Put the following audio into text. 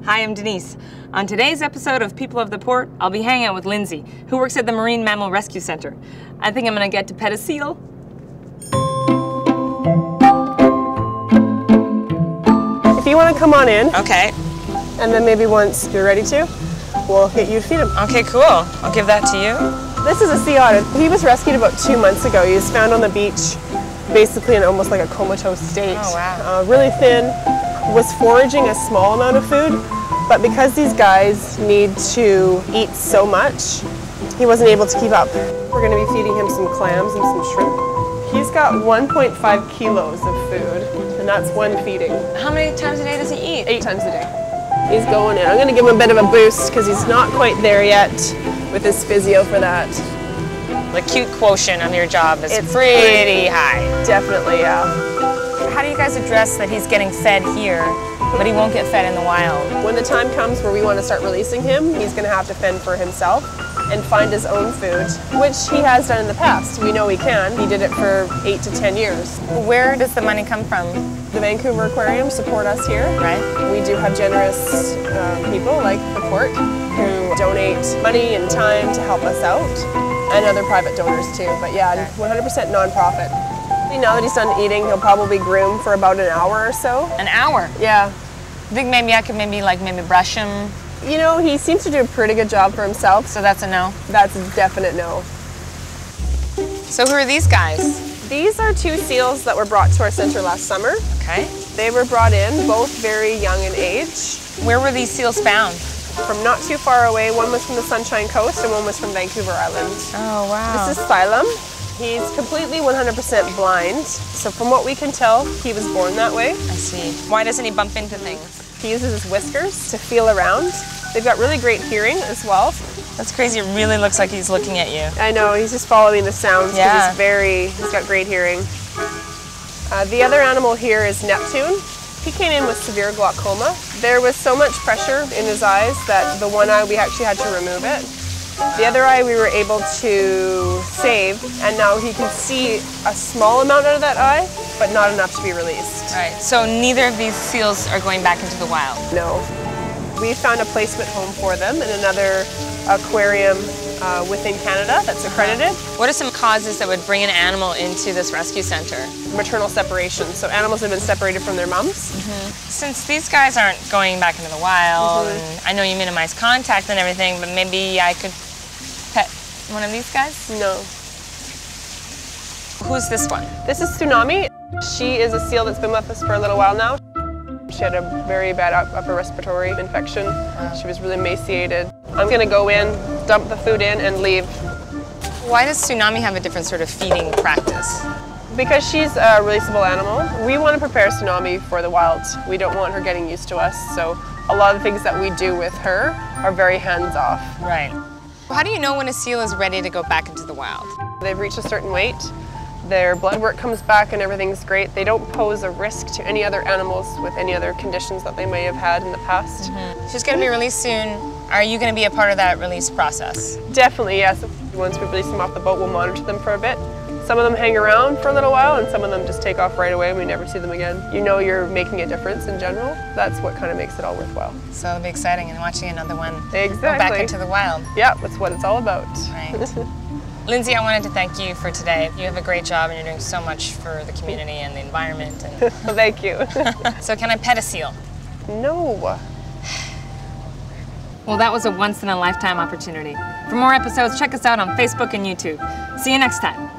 Hi, I'm Denise. On today's episode of People of the Port, I'll be hanging out with Lindsay, who works at the Marine Mammal Rescue Center. I think I'm gonna get to pet a seal. If you want to come on in, Okay. and then maybe once you're ready to, we'll get you to feed him. Okay, cool. I'll give that to you. This is a sea otter. He was rescued about 2 months ago. He was found on the beach, basically in almost like a comatose state. Oh, wow. Really thin, was foraging a small amount of food, but because these guys need to eat so much, he wasn't able to keep up. We're going to be feeding him some clams and some shrimp. He's got 1.5 kilos of food, and that's one feeding. How many times a day does he eat? 8 times a day. He's going in. I'm going to give him a bit of a boost because he's not quite there yet with his physio for that. The cute quotient of your job is pretty high. Definitely, yeah. How do you guys address that he's getting fed here, but he won't get fed in the wild? When the time comes where we want to start releasing him, he's going to have to fend for himself and find his own food, which he has done in the past. We know he can. He did it for 8 to 10 years. Where does the money come from? The Vancouver Aquarium support us here. Right. We do have generous people like the port who donate money and time to help us out, and other private donors too. But yeah, 100% nonprofit. Now that he's done eating, he'll probably groom for about an hour or so. An hour? Yeah. I think maybe I could maybe brush him. You know, he seems to do a pretty good job for himself. So that's a no? That's a definite no. So who are these guys? These are 2 seals that were brought to our center last summer. Okay. They were brought in, both very young in age. Where were these seals found? From not too far away. One was from the Sunshine Coast and one was from Vancouver Island. Oh, wow. This is Xylem. He's completely 100% blind. So from what we can tell, he was born that way. I see. Why doesn't he bump into things? He uses his whiskers to feel around. They've got really great hearing as well. That's crazy. It really looks like he's looking at you. I know, he's just following the sounds because he's got great hearing. The other animal here is Neptune. He came in with severe glaucoma. There was so much pressure in his eyes that the one eye we actually had to remove it. The other eye we were able to save, and now he can see a small amount out of that eye, but not enough to be released. Right, so neither of these seals are going back into the wild? No. We found a placement home for them in another aquarium within Canada that's accredited. What are some causes that would bring an animal into this rescue center? Maternal separation, so animals have been separated from their mums. Since these guys aren't going back into the wild, and I know you minimize contact and everything, but maybe I could pet one of these guys? No. Who's this one? This is Tsunami. She is a seal that's been with us for a little while now. She had a very bad upper respiratory infection. She was really emaciated. I'm gonna go in, dump the food in, and leave. Why does Tsunami have a different sort of feeding practice? Because she's a releasable animal. We want to prepare Tsunami for the wild. We don't want her getting used to us, so a lot of the things that we do with her are very hands-off. Right. How do you know when a seal is ready to go back into the wild? They've reached a certain weight. Their blood work comes back and everything's great. They don't pose a risk to any other animals with any other conditions that they may have had in the past. She's going to be released soon. Are you going to be a part of that release process? Definitely, yes. Once we release them off the boat, we'll monitor them for a bit. Some of them hang around for a little while and some of them just take off right away and we never see them again. You know you're making a difference in general. That's what kind of makes it all worthwhile. So it'll be exciting and watching another one go back into the wild. Yeah, that's what it's all about. Right. Lindsay, I wanted to thank you for today. You have a great job and you're doing so much for the community and the environment. And Well, thank you. So can I pet a seal? No. Well, that was a once-in-a-lifetime opportunity. For more episodes, check us out on Facebook and YouTube. See you next time.